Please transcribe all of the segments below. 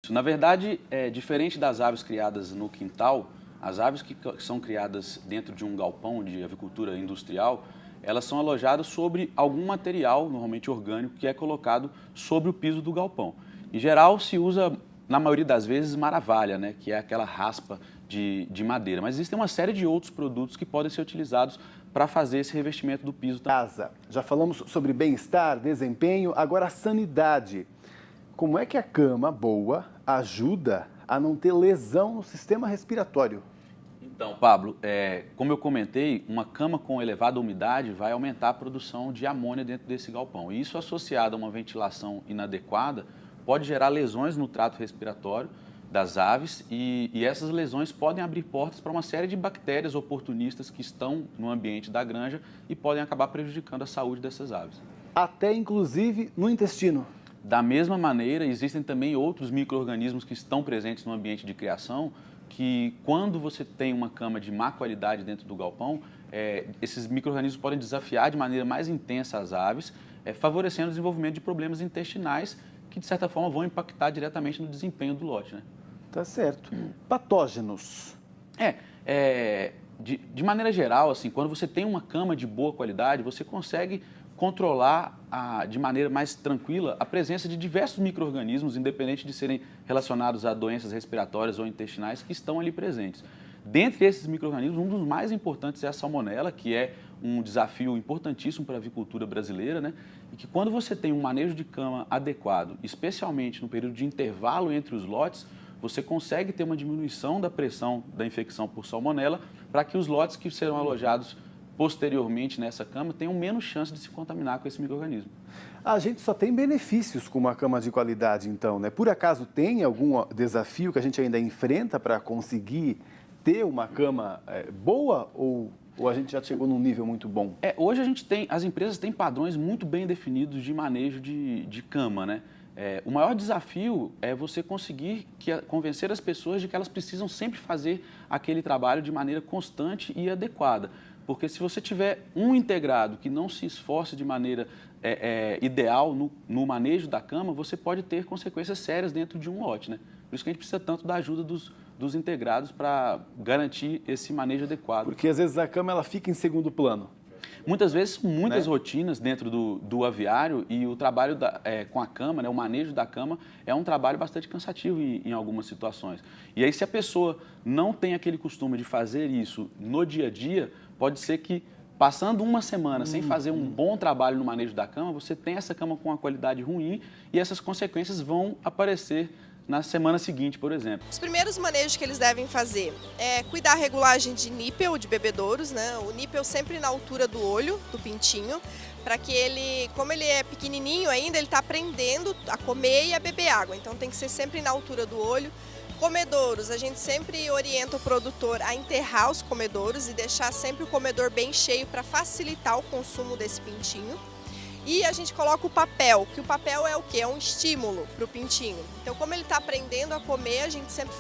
Isso, na verdade, diferente das aves criadas no quintal, as aves que são criadas dentro de um galpão de avicultura industrial, elas são alojadas sobre algum material, normalmente orgânico, que é colocado sobre o piso do galpão. Em geral, se usa, na maioria das vezes, maravalha, né, que é aquela raspa de madeira. Mas existem uma série de outros produtos que podem ser utilizados para fazer esse revestimento do piso. Casa, já falamos sobre bem-estar, desempenho, agora a sanidade. Como é que a cama boa ajuda a não ter lesão no sistema respiratório? Então, Pablo, como eu comentei, uma cama com elevada umidade vai aumentar a produção de amônia dentro desse galpão. E isso associado a uma ventilação inadequada pode gerar lesões no trato respiratório das aves e essas lesões podem abrir portas para uma série de bactérias oportunistas que estão no ambiente da granja e podem acabar prejudicando a saúde dessas aves. Até inclusive no intestino. Da mesma maneira, existem também outros micro-organismos que estão presentes no ambiente de criação que, quando você tem uma cama de má qualidade dentro do galpão, esses micro-organismos podem desafiar de maneira mais intensa as aves, favorecendo o desenvolvimento de problemas intestinais que, de certa forma, vão impactar diretamente no desempenho do lote, né? Tá certo. Patógenos. De maneira geral, assim, quando você tem uma cama de boa qualidade, você consegue controlar de maneira mais tranquila a presença de diversos micro-organismos, independente de serem relacionados a doenças respiratórias ou intestinais, que estão ali presentes. Dentre esses micro-organismos, um dos mais importantes é a salmonela, que é um desafio importantíssimo para a avicultura brasileira, né? E que quando você tem um manejo de cama adequado, especialmente no período de intervalo entre os lotes, você consegue ter uma diminuição da pressão da infecção por salmonela para que os lotes que serão alojados posteriormente nessa cama tenham menos chance de se contaminar com esse micro-organismo. A gente só tem benefícios com uma cama de qualidade, então, né? Por acaso tem algum desafio que a gente ainda enfrenta para conseguir ter uma cama boa ou a gente já chegou num nível muito bom? Hoje as empresas têm padrões muito bem definidos de manejo de cama, né? O maior desafio é você conseguir convencer as pessoas de que elas precisam sempre fazer aquele trabalho de maneira constante e adequada. Porque se você tiver um integrado que não se esforce de maneira ideal no manejo da cama, você pode ter consequências sérias dentro de um lote, né? Por isso que a gente precisa tanto da ajuda dos integrados para garantir esse manejo adequado. Porque às vezes a cama ela fica em segundo plano. Muitas vezes, muitas rotinas dentro do aviário e o trabalho com a cama, né, o manejo da cama, é um trabalho bastante cansativo em algumas situações. E aí, se a pessoa não tem aquele costume de fazer isso no dia a dia, pode ser que, passando uma semana sem fazer um bom trabalho no manejo da cama, você tem essa cama com uma qualidade ruim e essas consequências vão aparecer na semana seguinte, por exemplo. Os primeiros manejos que eles devem fazer é cuidar da regulagem de nípel, de bebedouros, né? O nípel sempre na altura do olho, do pintinho, para que ele, como ele é pequenininho ainda, ele está aprendendo a comer e a beber água, então tem que ser sempre na altura do olho. Comedouros, a gente sempre orienta o produtor a enterrar os comedouros e deixar sempre o comedor bem cheio para facilitar o consumo desse pintinho. E a gente coloca o papel, que o papel é o quê? É um estímulo para o pintinho. Então, como ele está aprendendo a comer, a gente sempre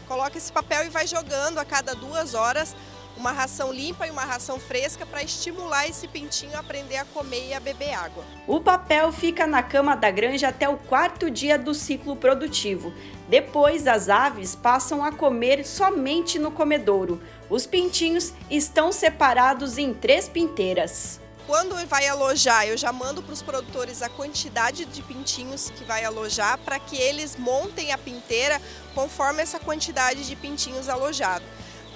coloca esse papel e vai jogando a cada 2 horas uma ração limpa e uma ração fresca para estimular esse pintinho a aprender a comer e a beber água. O papel fica na cama da granja até o 4º dia do ciclo produtivo. Depois, as aves passam a comer somente no comedouro. Os pintinhos estão separados em 3 pinteiras. Quando vai alojar, eu já mando para os produtores a quantidade de pintinhos que vai alojar para que eles montem a pinteira conforme essa quantidade de pintinhos alojados.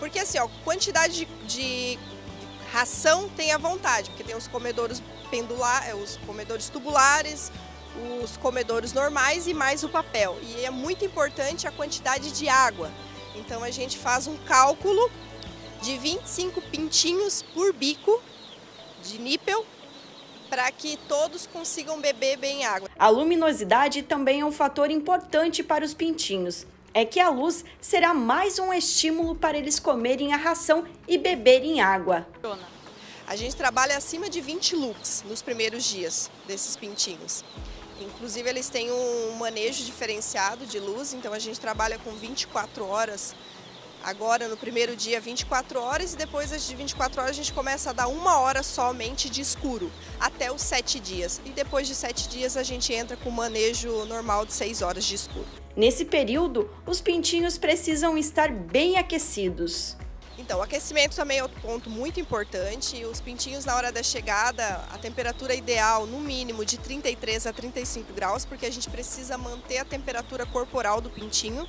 Porque assim, quantidade de ração tem à vontade, porque tem os comedouros os comedouros tubulares, os comedouros normais e mais o papel. E é muito importante a quantidade de água. Então a gente faz um cálculo de 25 pintinhos por bico de nípel, para que todos consigam beber bem água. A luminosidade também é um fator importante para os pintinhos. É que a luz será mais um estímulo para eles comerem a ração e beberem água. A gente trabalha acima de 20 lux nos primeiros dias desses pintinhos. Inclusive, eles têm um manejo diferenciado de luz, então a gente trabalha com 24 horas agora no primeiro dia 24 horas e depois das de 24 horas a gente começa a dar 1 hora somente de escuro, até os 7 dias. E depois de 7 dias a gente entra com o manejo normal de 6 horas de escuro. Nesse período, os pintinhos precisam estar bem aquecidos. Então, o aquecimento também é outro ponto muito importante. Os pintinhos, na hora da chegada, a temperatura ideal, no mínimo, de 33 a 35 graus, porque a gente precisa manter a temperatura corporal do pintinho.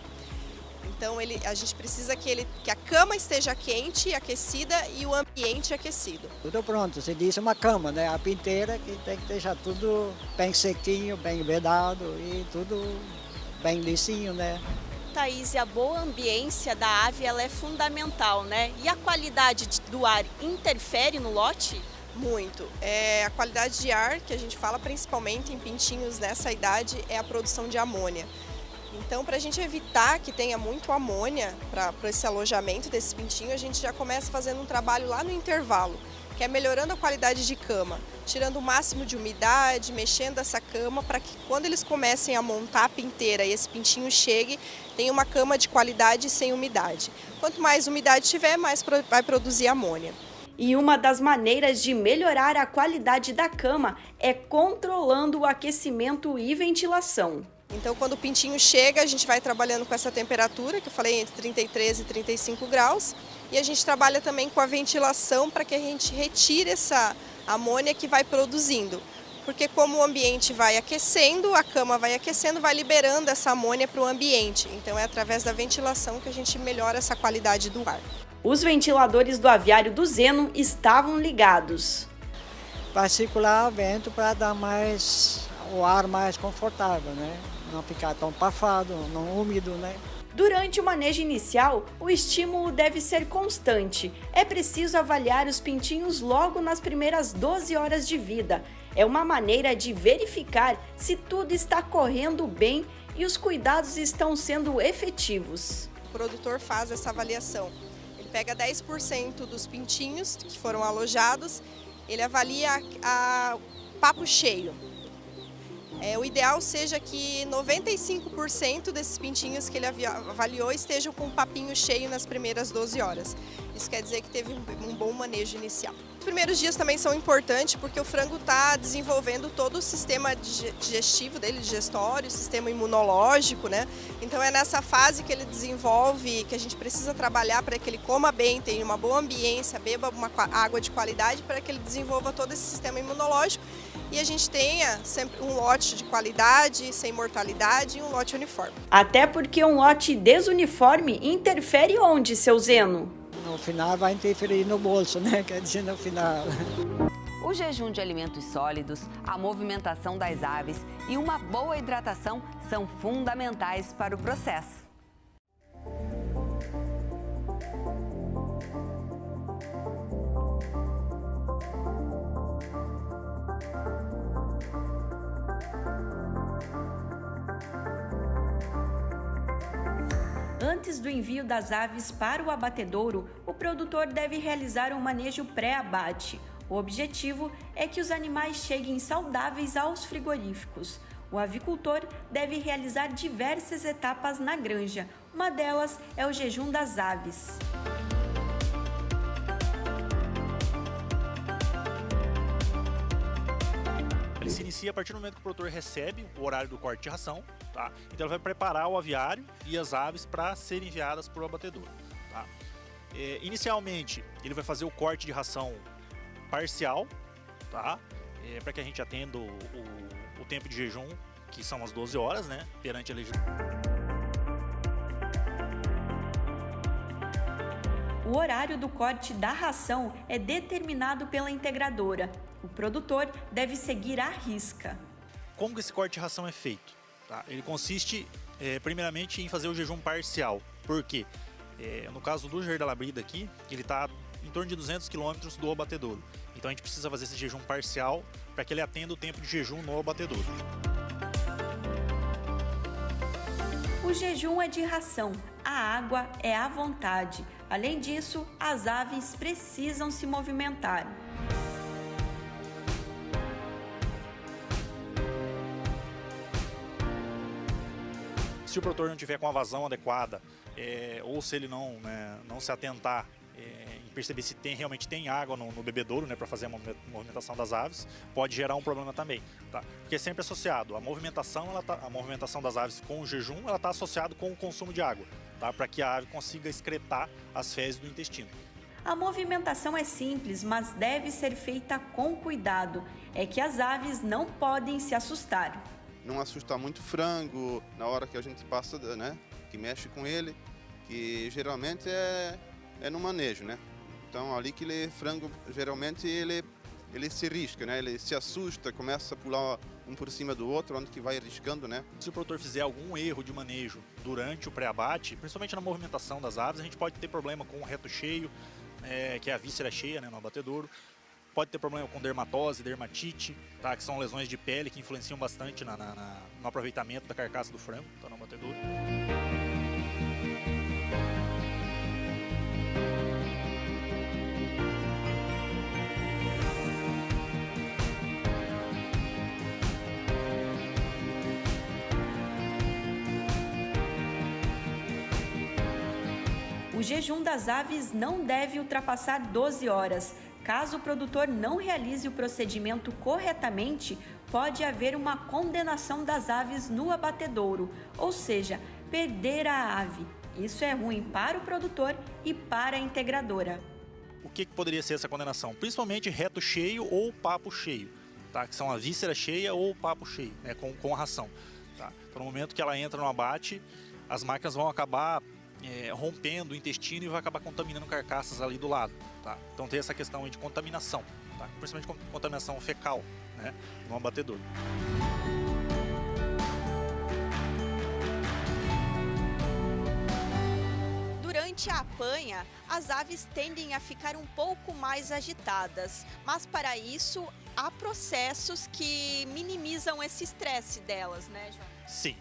Então, a gente precisa que a cama esteja quente, aquecida e o ambiente aquecido. Tudo pronto, se diz uma cama, né? A pinteira que tem que deixar tudo bem sequinho, bem vedado e tudo bem lisinho, né? Thaís, a boa ambiência da ave ela é fundamental, né? E a qualidade do ar interfere no lote? Muito. A qualidade de ar, que a gente fala principalmente em pintinhos nessa idade, é a produção de amônia. Então, para a gente evitar que tenha muito amônia para esse alojamento desse pintinho, a gente já começa fazendo um trabalho lá no intervalo, que é melhorando a qualidade de cama, tirando o máximo de umidade, mexendo essa cama para que quando eles comecem a montar a pinteira e esse pintinho chegue, tenha uma cama de qualidade sem umidade. Quanto mais umidade tiver, mais vai produzir amônia. E uma das maneiras de melhorar a qualidade da cama é controlando o aquecimento e ventilação. Então, quando o pintinho chega, a gente vai trabalhando com essa temperatura, que eu falei, entre 33 e 35 graus. E a gente trabalha também com a ventilação para que a gente retire essa amônia que vai produzindo. Porque como o ambiente vai aquecendo, a cama vai aquecendo, vai liberando essa amônia para o ambiente. Então, é através da ventilação que a gente melhora essa qualidade do ar. Os ventiladores do aviário do Zeno estavam ligados. Para circular vento para dar o ar mais confortável, né? Não ficar tão abafado, não úmido, né? Durante o manejo inicial, o estímulo deve ser constante. É preciso avaliar os pintinhos logo nas primeiras 12 horas de vida. É uma maneira de verificar se tudo está correndo bem e os cuidados estão sendo efetivos. O produtor faz essa avaliação. Ele pega 10% dos pintinhos que foram alojados, ele avalia a papo cheio. O ideal seja que 95% desses pintinhos que ele avaliou estejam com o papinho cheio nas primeiras 12 horas. Isso quer dizer que teve um bom manejo inicial. Os primeiros dias também são importantes porque o frango está desenvolvendo todo o sistema digestivo dele, digestório, sistema imunológico, né? Então é nessa fase que ele desenvolve, que a gente precisa trabalhar para que ele coma bem, tenha uma boa ambiência, beba uma água de qualidade para que ele desenvolva todo esse sistema imunológico e a gente tenha sempre um lote de qualidade, sem mortalidade e um lote uniforme. Até porque um lote desuniforme interfere onde, seu Zeno? No final vai interferir no bolso, né? Quer dizer, no final. O jejum de alimentos sólidos, a movimentação das aves e uma boa hidratação são fundamentais para o processo. Antes do envio das aves para o abatedouro, o produtor deve realizar um manejo pré-abate. O objetivo é que os animais cheguem saudáveis aos frigoríficos. O avicultor deve realizar diversas etapas na granja. Uma delas é o jejum das aves. Ele se inicia a partir do momento que o produtor recebe o horário do corte de ração, tá? Então ele vai preparar o aviário e as aves para serem enviadas para o abatedouro, tá? Inicialmente ele vai fazer o corte de ração parcial, tá? Para que a gente atenda o tempo de jejum, que são as 12 horas, né? Perante a legislação. O horário do corte da ração é determinado pela integradora. O produtor deve seguir à risca. Como que esse corte de ração é feito? Tá? Ele consiste, primeiramente, em fazer o jejum parcial. Por quê? No caso do Jardim da Labrida aqui, ele está em torno de 200 km do abatedouro. Então a gente precisa fazer esse jejum parcial para que ele atenda o tempo de jejum no abatedouro. O jejum é de ração, a água é à vontade. Além disso, as aves precisam se movimentar. Se o produtor não tiver com a vazão adequada, ou se ele não se atentar em perceber se realmente tem água no bebedouro, né, para fazer a movimentação das aves, pode gerar um problema também, tá? Porque é sempre associado, a movimentação das aves com o jejum, ela está associada com o consumo de água, tá? Para que a ave consiga excretar as fezes do intestino. A movimentação é simples, mas deve ser feita com cuidado. É que as aves não podem se assustar. Não assustar muito frango na hora que a gente passa, né, que mexe com ele, que geralmente é no manejo, né? Então ali que frango geralmente ele se risca, né? Ele se assusta, começa a pular um por cima do outro, onde que vai riscando, né? Se o produtor fizer algum erro de manejo durante o pré-abate, principalmente na movimentação das aves, a gente pode ter problema com o reto cheio, que é a víscera cheia, né, no abatedouro. Pode ter problema com dermatose, dermatite, tá? Que são lesões de pele que influenciam bastante no aproveitamento da carcaça do frango, tá, no abatedouro. O jejum das aves não deve ultrapassar 12 horas. Caso o produtor não realize o procedimento corretamente, pode haver uma condenação das aves no abatedouro, ou seja, perder a ave. Isso é ruim para o produtor e para a integradora. O que poderia ser essa condenação? Principalmente reto cheio ou papo cheio, tá? Que são a víscera cheia ou o papo cheio, né? com a ração. Tá? Então, no momento que ela entra no abate, as máquinas vão acabar rompendo o intestino e vai acabar contaminando carcaças ali do lado, tá? Então tem essa questão aí de contaminação, tá? Principalmente contaminação fecal, né, no abatedouro. Durante a apanha, as aves tendem a ficar um pouco mais agitadas, mas para isso há processos que minimizam esse estresse delas, né, João? Sim.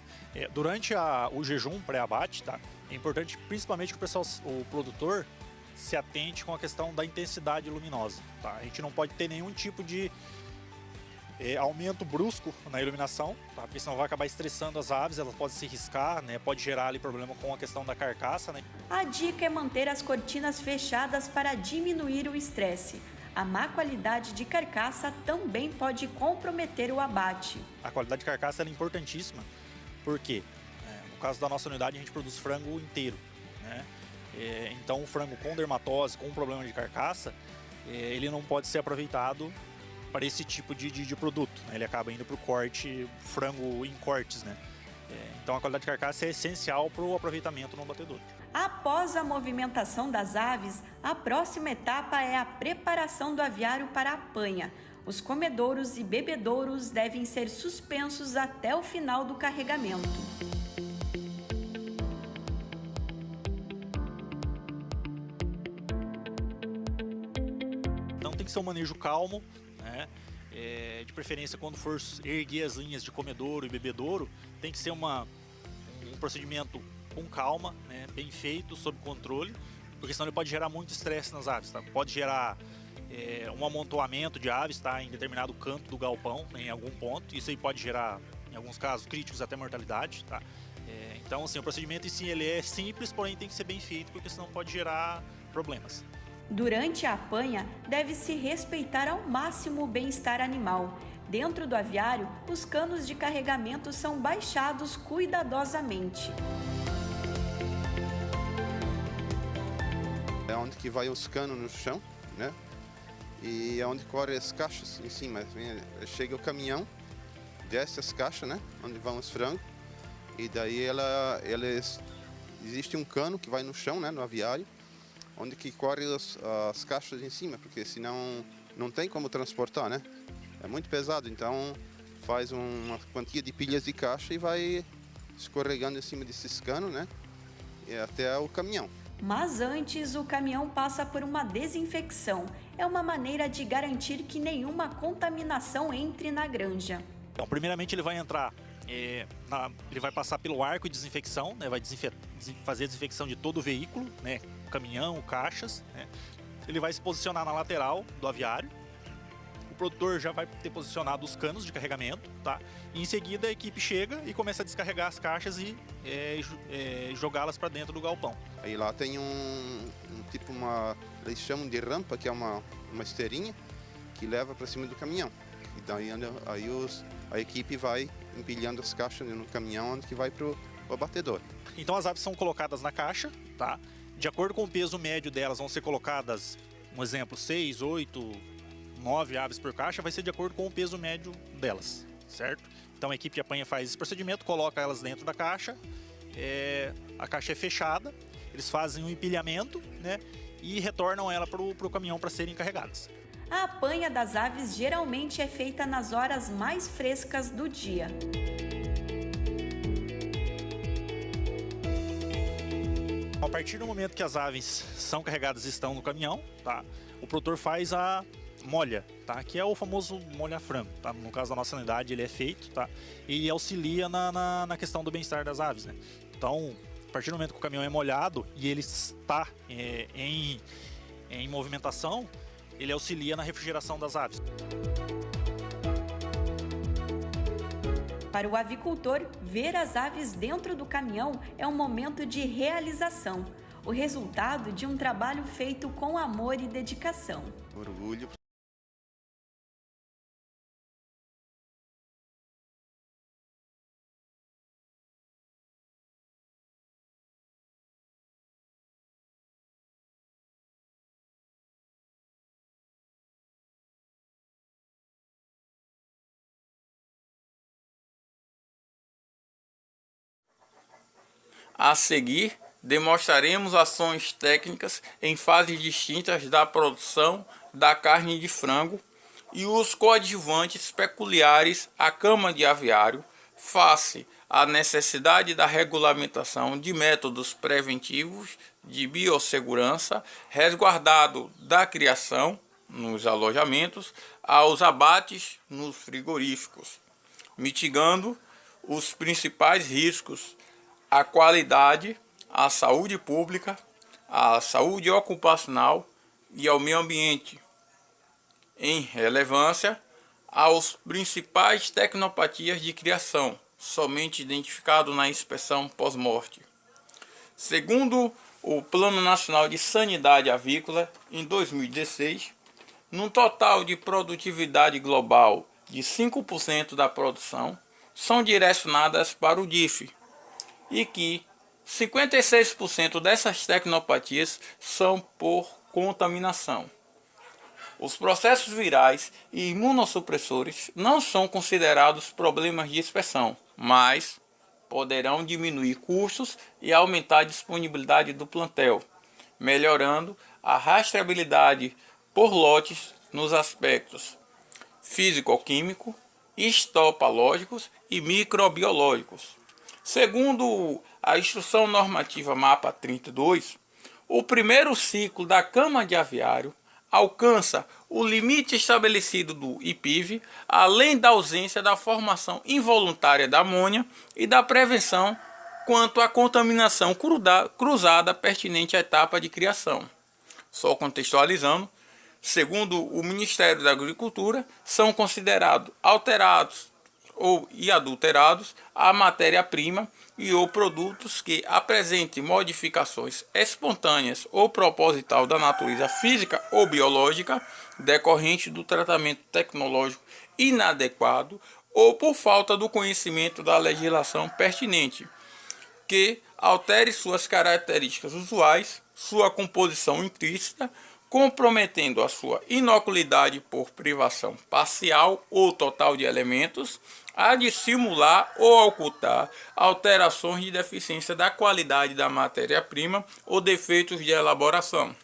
Durante o jejum pré-abate, tá? É importante principalmente que o produtor se atente com a questão da intensidade luminosa, tá? A gente não pode ter nenhum tipo de aumento brusco na iluminação, tá? Porque senão vai acabar estressando as aves, elas podem se riscar, né? Pode gerar ali problema com a questão da carcaça, né? A dica é manter as cortinas fechadas para diminuir o estresse. A má qualidade de carcaça também pode comprometer o abate. A qualidade de carcaça é importantíssima, porque no caso da nossa unidade a gente produz frango inteiro, né? Então o frango com dermatose, com problema de carcaça, ele não pode ser aproveitado para esse tipo de produto, né? Ele acaba indo para o corte, frango em cortes, né? Então a qualidade de carcaça é essencial para o aproveitamento no abatedouro. Após a movimentação das aves, a próxima etapa é a preparação do aviário para a apanha. Os comedouros e bebedouros devem ser suspensos até o final do carregamento. Então tem que ser um manejo calmo, né? De preferência quando for erguer as linhas de comedouro e bebedouro, tem que ser um procedimento com calma, né? Bem feito, sob controle, porque senão ele pode gerar muito estresse nas aves, tá? Pode gerar um amontoamento de aves, tá, em determinado canto do galpão, né, em algum ponto. Isso aí pode gerar, em alguns casos críticos, até mortalidade, tá? Então, assim, o procedimento em si ele é simples, porém tem que ser bem feito, porque senão pode gerar problemas. Durante a apanha, deve-se respeitar ao máximo o bem-estar animal. Dentro do aviário, os canos de carregamento são baixados cuidadosamente. É onde que vai os canos no chão, né? E é onde corre as caixas em cima. Chega o caminhão, desce as caixas, né? Onde vão os frangos. E daí existe um cano que vai no chão, né? No aviário, onde que corre as caixas em cima, porque senão não tem como transportar, né? É muito pesado, então faz uma quantia de pilhas de caixa e vai escorregando em cima desses canos, né? E até o caminhão. Mas antes, o caminhão passa por uma desinfecção. É uma maneira de garantir que nenhuma contaminação entre na granja. Então, primeiramente ele vai entrar, ele vai passar pelo arco de desinfecção, né? Vai fazer a desinfecção de todo o veículo, né? O caminhão, caixas, né? Ele vai se posicionar na lateral do aviário. O produtor já vai ter posicionado os canos de carregamento, tá? E em seguida a equipe chega e começa a descarregar as caixas e jogá-las para dentro do galpão. Aí lá tem tipo eles chamam de rampa, que é uma esteirinha que leva para cima do caminhão. E daí a equipe vai empilhando as caixas no caminhão onde que vai pro abatedor. Então as aves são colocadas na caixa, tá? De acordo com o peso médio delas vão ser colocadas, um exemplo, 6, 8, 9 aves por caixa, vai ser de acordo com o peso médio delas, certo? Então a equipe de apanha faz esse procedimento, coloca elas dentro da caixa, a caixa é fechada, eles fazem um empilhamento, né? E retornam ela pro caminhão para serem carregadas. A apanha das aves geralmente é feita nas horas mais frescas do dia. A partir do momento que as aves são carregadas e estão no caminhão, tá? O produtor faz a molha, tá? Que é o famoso molha frango, tá? No caso da nossa unidade ele é feito, tá? E auxilia na questão do bem-estar das aves, né? Então, a partir do momento que o caminhão é molhado e ele está em movimentação, ele auxilia na refrigeração das aves. Para o avicultor, ver as aves dentro do caminhão é um momento de realização, o resultado de um trabalho feito com amor e dedicação. Orgulho. A seguir, demonstraremos ações técnicas em fases distintas da produção da carne de frango e os coadjuvantes peculiares à cama de aviário, face à necessidade da regulamentação de métodos preventivos de biossegurança, resguardado da criação nos alojamentos aos abates nos frigoríficos, mitigando os principais riscos à qualidade, à saúde pública, à saúde ocupacional e ao meio ambiente, em relevância aos principais tecnopatias de criação, somente identificado na inspeção pós-morte. Segundo o Plano Nacional de Sanidade Avícola, em 2016, num total de produtividade global de 5% da produção, são direcionadas para o DIF, e que 56% dessas tecnopatias são por contaminação. Os processos virais e imunossupressores não são considerados problemas de inspeção, mas poderão diminuir custos e aumentar a disponibilidade do plantel, melhorando a rastreabilidade por lotes nos aspectos físico-químico, histopatológicos e microbiológicos. Segundo a Instrução Normativa MAPA 32, o primeiro ciclo da cama de aviário alcança o limite estabelecido do IPIV, além da ausência da formação involuntária da amônia e da prevenção quanto à contaminação cruzada pertinente à etapa de criação. Só contextualizando, segundo o Ministério da Agricultura, são considerados alterados e adulterados a matéria-prima e ou produtos que apresentem modificações espontâneas ou proposital da natureza física ou biológica decorrente do tratamento tecnológico inadequado ou por falta do conhecimento da legislação pertinente, que altere suas características usuais, sua composição intrínseca, comprometendo a sua inocuidade por privação parcial ou total de elementos, a de simular ou ocultar alterações de deficiência da qualidade da matéria-prima ou defeitos de elaboração.